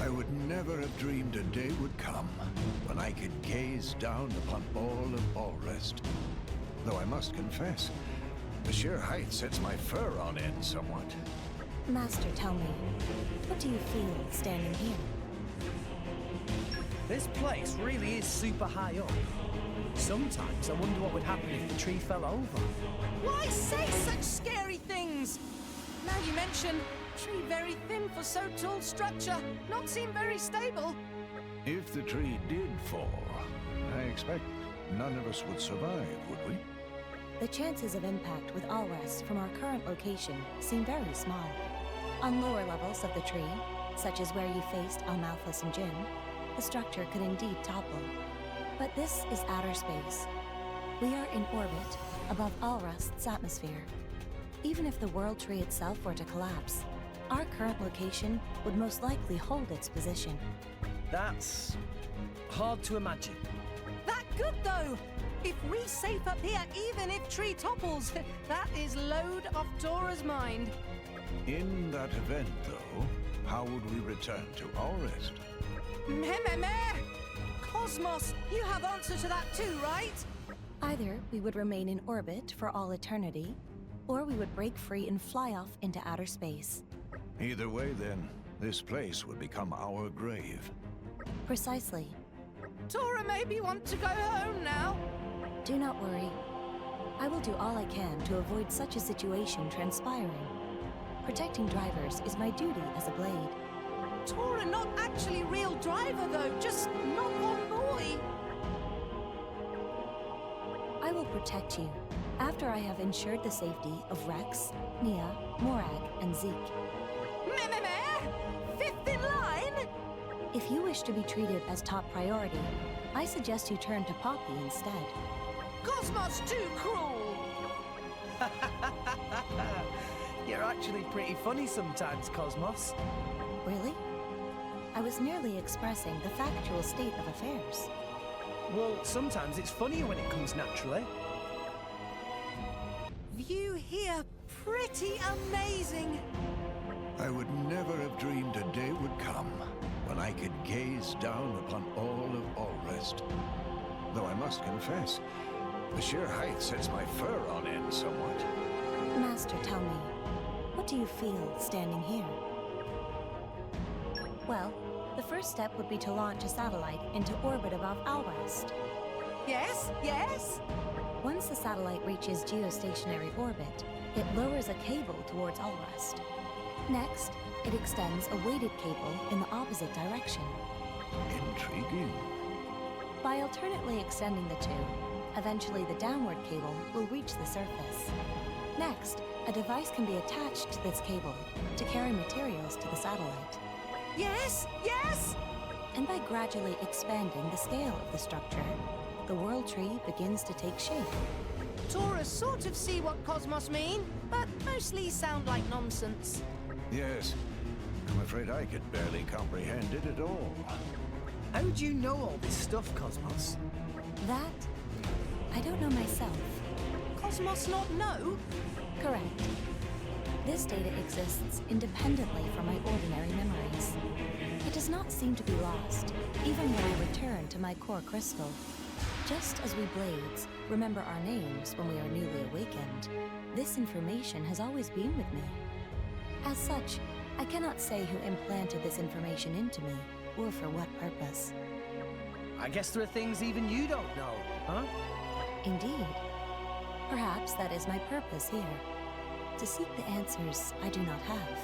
I would never have dreamed a day would come when I could gaze down upon all of Allrest. Though I must confess, the sheer height sets my fur on end somewhat. Master, tell me, what do you feel standing here? This place really is super high up. Sometimes I wonder what would happen if the tree fell over. Why say such scary things? Now you mention, tree very thin for so tall structure, not seem very stable. If the tree did fall, I expect none of us would survive, would we? The chances of impact with Allrest from our current location seem very small. On lower levels of the tree, such as where you faced Almalthus and Jin, the structure could indeed topple. But this is outer space. We are in orbit above Allrest's atmosphere. Even if the world tree itself were to collapse, our current location would most likely hold its position. That's hard to imagine. That good though! If we safe up here even if tree topples, that is load off Dora's mind. In that event, though, how would we return to Allrest? Meh. KOS-MOS, you have answer to that too, right? Either we would remain in orbit for all eternity, or we would break free and fly off into outer space. Either way, then, this place would become our grave. Precisely. Dora maybe want to go home now. Do not worry. I will do all I can to avoid such a situation transpiring. Protecting drivers is my duty as a blade. Tora not actually real driver though, just knock on boy. I will protect you after I have ensured the safety of Rex, Nia, Morag, and Zeke. Meh. Fifth in line? If you wish to be treated as top priority, I suggest you turn to Poppy instead. KOS-MOS too cruel. You're actually pretty funny sometimes, KOS-MOS. Really? I was merely expressing the factual state of affairs. Well, sometimes it's funnier when it comes naturally. View here pretty amazing. I would never have dreamed a day would come when I could gaze down upon all of Allrest. Though I must confess, the sheer height sets my fur on end somewhat. Master, tell me, what do you feel standing here? Well, the first step would be to launch a satellite into orbit above Allrest. Yes. Once the satellite reaches geostationary orbit, it lowers a cable towards Allrest. Next, it extends a weighted cable in the opposite direction. Intriguing. By alternately extending the two, eventually the downward cable will reach the surface. Next, a device can be attached to this cable to carry materials to the satellite. Yes. And by gradually expanding the scale of the structure, the world tree begins to take shape. Tora sort of see what KOS-MOS mean, but mostly sound like nonsense. Yes, I'm afraid I could barely comprehend it at all. How do you know all this stuff, KOS-MOS? That, I don't know myself. KOS-MOS not know? Correct. This data exists independently from my ordinary memories. It does not seem to be lost, even when I return to my core crystal. Just as we Blades remember our names when we are newly awakened, this information has always been with me. As such, I cannot say who implanted this information into me, or for what purpose. I guess there are things even you don't know, huh? Indeed. Perhaps that is my purpose here. To seek the answers I do not have.